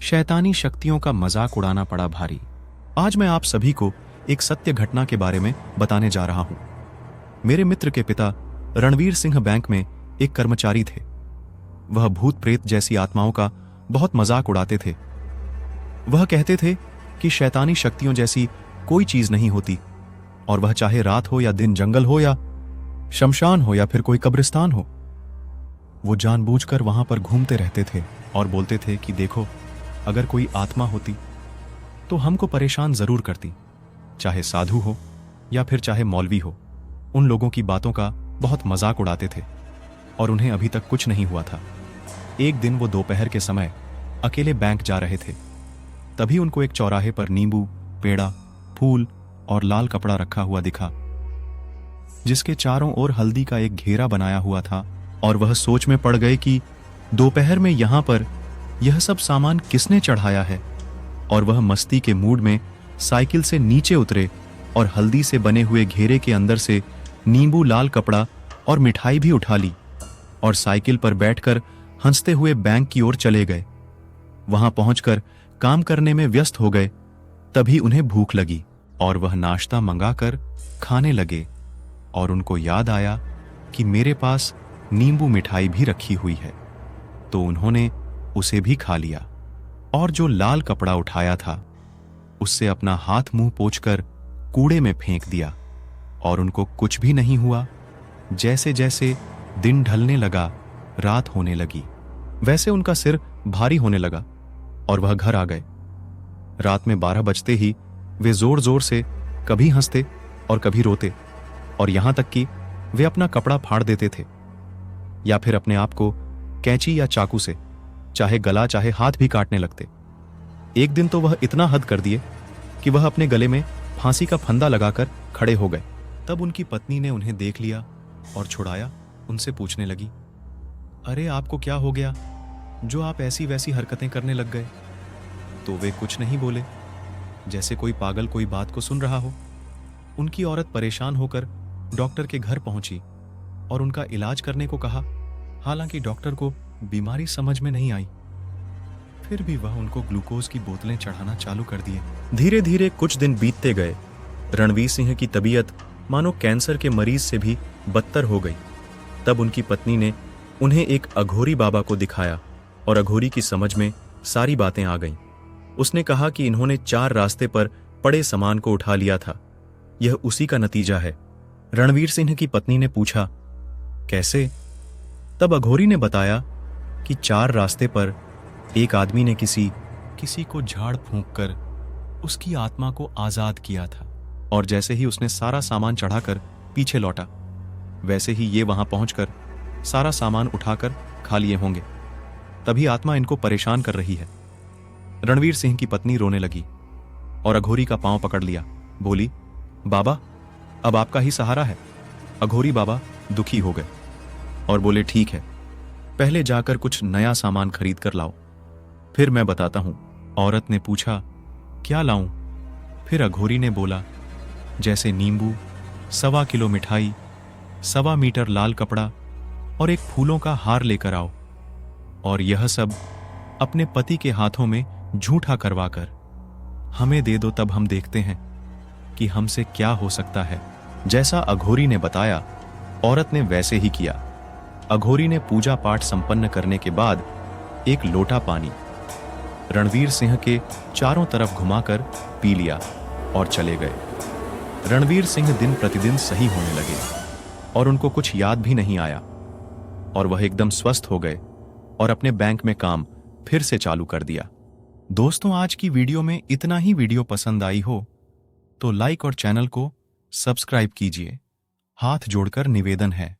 शैतानी शक्तियों का मजाक उड़ाना पड़ा भारी। आज मैं आप सभी को एक सत्य घटना के बारे में बताने जा रहा हूं। मेरे मित्र के पिता रणवीर सिंह बैंक में एक कर्मचारी थे। वह भूत प्रेत जैसी आत्माओं का बहुत मजाक उड़ाते थे। वह कहते थे कि शैतानी शक्तियों जैसी कोई चीज नहीं होती, और वह चाहे रात हो या दिन, जंगल हो या शमशान हो या फिर कोई कब्रिस्तान हो, वो जानबूझकर वहां पर घूमते रहते थे और बोलते थे कि देखो, अगर कोई आत्मा होती तो हमको परेशान जरूर करती, चाहे साधु हो या फिर चाहे मौलवी हो। उन लोगों की बातों का बहुत मजाक उड़ाते थे और उन्हें अभी तक कुछ नहीं हुआ था। एक दिन वो दोपहर के समय अकेले बैंक जा रहे थे। तभी उनको एक चौराहे पर नींबू, पेड़ा, फूल और लाल कपड़ा रखा हुआ दिखा, जिसके चारों ओर हल्दी का एक घेरा बनाया हुआ था। और वह सोच में पड़ गए कि दोपहर में यहां पर यह सब सामान किसने चढ़ाया है। और वह मस्ती के मूड में साइकिल से नीचे उतरे और हल्दी से बने हुए घेरे के अंदर से नींबू, लाल कपड़ा और मिठाई भी उठा ली और साइकिल पर बैठकर हंसते हुए बैंक की ओर चले गए। वहां पहुंचकर काम करने में व्यस्त हो गए। तभी उन्हें भूख लगी और वह नाश्ता मंगाकर खाने लगे और उनको याद आया कि मेरे पास नींबू मिठाई भी रखी हुई है, तो उन्होंने उसे भी खा लिया। और जो लाल कपड़ा उठाया था उससे अपना हाथ मुंह पोंछकर कूड़े में फेंक दिया और उनको कुछ भी नहीं हुआ। जैसे जैसे दिन ढलने लगा, रात होने लगी, वैसे उनका सिर भारी होने लगा और वह घर आ गए। रात में 12 बजते ही वे जोर जोर से कभी हंसते और कभी रोते, और यहां तक कि वे अपना कपड़ा फाड़ देते थे या फिर अपने आप को कैंची या चाकू से चाहे गला चाहे हाथ भी काटने लगते। एक दिन तो वह इतना हद कर दिए कि वह अपने गले में फांसी का फंदा लगाकर खड़े हो गए। तब उनकी पत्नी ने उन्हें देख लिया और छुड़ाया। उनसे पूछने लगी, अरे आपको क्या हो गया जो आप ऐसी वैसी हरकतें करने लग गए? तो वे कुछ नहीं बोले, जैसे कोई पागल कोई बात को सुन रहा हो। उनकी औरत परेशान होकर डॉक्टर के घर पहुंची और उनका इलाज करने को कहा। हालांकि डॉक्टर को बीमारी समझ में नहीं आई, फिर भी वह उनको ग्लूकोज की बोतलें चढ़ाना चालू कर दिए। धीरे धीरे कुछ दिन बीतते गए। रणवीर सिंह की तबीयत मानो कैंसर के मरीज से भी बदतर हो गई। तब उनकी पत्नी ने उन्हें एक अघोरी बाबा को दिखाया और अघोरी की समझ में सारी बातें आ गईं। उसने कहा कि इन्होंने 4 रास्ते पर पड़े सामान को उठा लिया था, यह उसी का नतीजा है। रणवीर सिंह की पत्नी ने पूछा, कैसे? तब अघोरी ने बताया कि 4 रास्ते पर एक आदमी ने किसी को झाड़ फूंक कर उसकी आत्मा को आजाद किया था, और जैसे ही उसने सारा सामान चढ़ाकर पीछे लौटा, वैसे ही ये वहां पहुंचकर सारा सामान उठाकर खा लिए होंगे। तभी आत्मा इनको परेशान कर रही है। रणवीर सिंह की पत्नी रोने लगी और अघोरी का पांव पकड़ लिया। बोली, बाबा, अब आपका ही सहारा है। अघोरी बाबा दुखी हो गए और बोले, ठीक है, पहले जाकर कुछ नया सामान खरीद कर लाओ, फिर मैं बताता हूं। औरत ने पूछा, क्या लाऊं? फिर अघोरी ने बोला, जैसे नींबू, 1.25 किलो मिठाई, 1.25 मीटर लाल कपड़ा और एक फूलों का हार लेकर आओ, और यह सब अपने पति के हाथों में झूठा करवाकर हमें दे दो, तब हम देखते हैं कि हमसे क्या हो सकता है। जैसा अघोरी ने बताया, औरत ने वैसे ही किया। अघोरी ने पूजा पाठ संपन्न करने के बाद एक लोटा पानी रणवीर सिंह के चारों तरफ घुमाकर पी लिया और चले गए। रणवीर सिंह दिन प्रतिदिन सही होने लगे और उनको कुछ याद भी नहीं आया, और वह एकदम स्वस्थ हो गए और अपने बैंक में काम फिर से चालू कर दिया। दोस्तों, आज की वीडियो में इतना ही। वीडियो पसंद आई हो तो लाइक और चैनल को सब्सक्राइब कीजिए। हाथ जोड़कर निवेदन है।